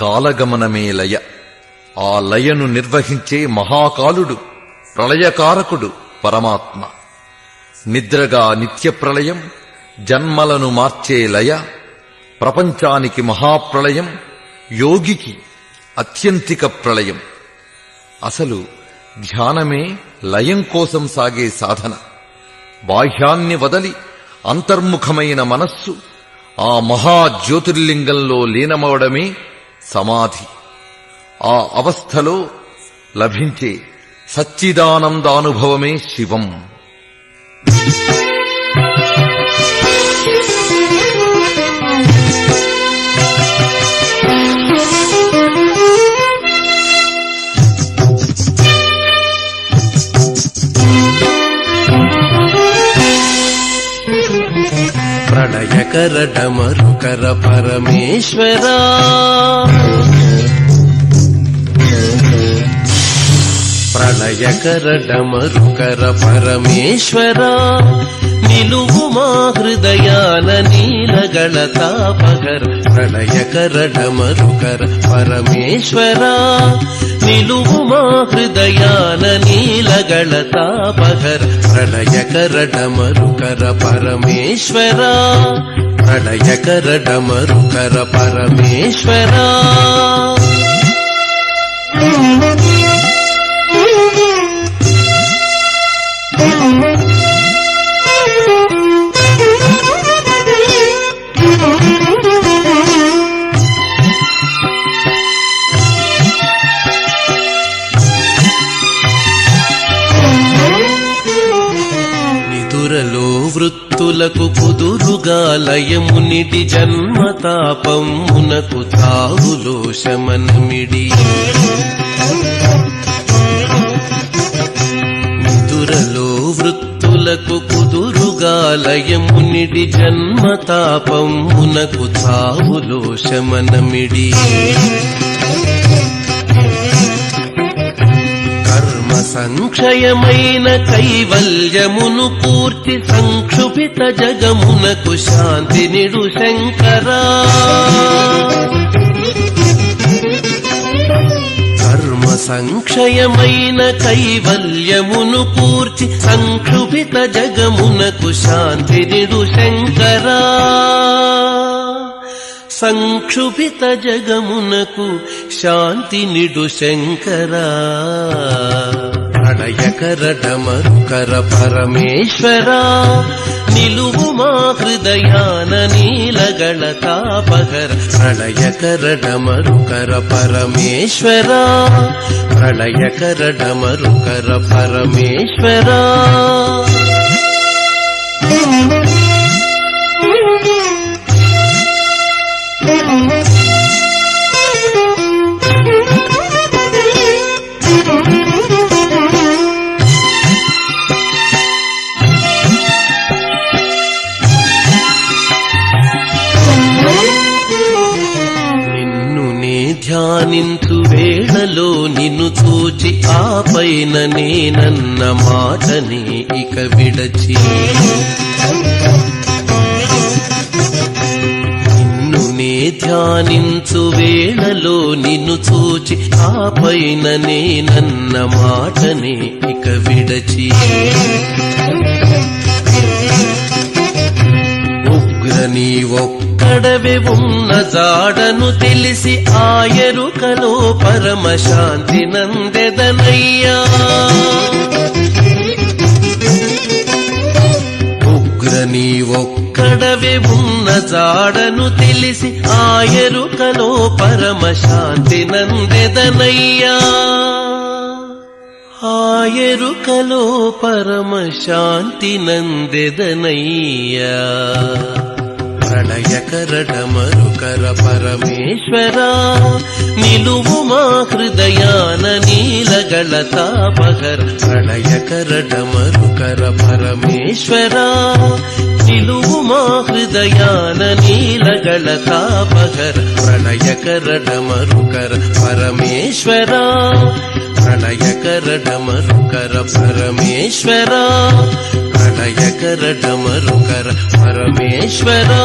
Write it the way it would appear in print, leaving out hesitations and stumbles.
కాలగమనమే లయ. ఆ లయను నిర్వహించే మహాకాలుడు, ప్రళయకారకుడు పరమాత్మ. నిద్రగా నిత్యప్రళయం, జన్మలను మార్చే లయ. ప్రపంచానికి మహాప్రళయం, యోగికి అత్యంతిక ప్రళయం. అసలు ధ్యానమే లయం కోసం సాగే సాధన. బాహ్యాన్ని వదలి అంతర్ముఖమైన మనస్సు ఆ మహాజ్యోతిర్లింగంలో లీనమవడమే సమాధి. ఆ అవస్థలో లభించే సచ్చిదానందానుభవమే శివం. ప్రళయకర డమరుకర పరమేశ్వరా, ప్రళయకర డమరుకర పరమేశ్వరా, నిలువు మా హృదయాన నీలగళ తాపగర్. ప్రళయకర డమరుకర పరమేశ్వరా, నిలువు మా హృదయాన నీలగళ తాపగర్. ప్రళయకర డమరుకర పరమేశ్వరా, ప్రళయకర డమరుకర పరమేశ్వరా. నిదురలో వృత్తులకు కుదురుగా లయమునిటి జన్మతాపమునకు తావులో శమనమిడి. నిదురలో వృత్తులకు కుదురుగా లయమునిడి జన్మతాపమునకు తావులో శమనమిడి. సంక్షయమైన కైవల్యమును పూర్తి సంక్షుభిత జగమునకు శాంతి నిడు శంకరా. కర్మ సంక్షయమైన కైవల్యమును పూర్తి సంక్షుభిత జగమునకు శాంతి నిడు శంకరా. సంక్షుభిత జగమునకు శాంతి నిడు శంకరా. ప్రళయకర డమరుకర పరమేశ్వరా, నిలువు మా హృదయాన నీలగళ తాపగర. ప్రళయకర డమరుకర పరమేశ్వరా, ప్రళయకర డమరుకర పరమేశ్వరా. ధ్యానించు వేళలో నిన్ను చూచి ఆపైన నేనన్న మాటని ఇక విడచి. నిన్ను నే ధ్యానించు వేళలో నిన్ను చూచి ఆపైన నేనన్న మాటని ఇక విడచి. నీ ఒక్కడవే ఉన్న జాడను తెలిసి ఆయరుకలో పరమశాంతి నందెదనయ్యా. ఉగ్ర నీ ఒక్కడవే ఉన్న జాడను తెలిసి ఆయరుకలో పరమశాంతి నందెదనయ్యా. ఆయరుకలో పరమశాంతి నందెదనయ్యా. ప్రళయకర డమరుకర పరమేశ్వరా, నిలువు మా హృదయాన నీలగళ తాపగర. ప్రళయకర డమరుకర పరమేశ్వరా, నిలువు మా హృదయాన నీలగళ తాపగర. ప్రళయకర డమరుకర పరమేశ్వరా, ప్రళయకర డమరుకర పరమేశ్వరా, ప్రళయకర డమరుకర పరమేశ్వరా.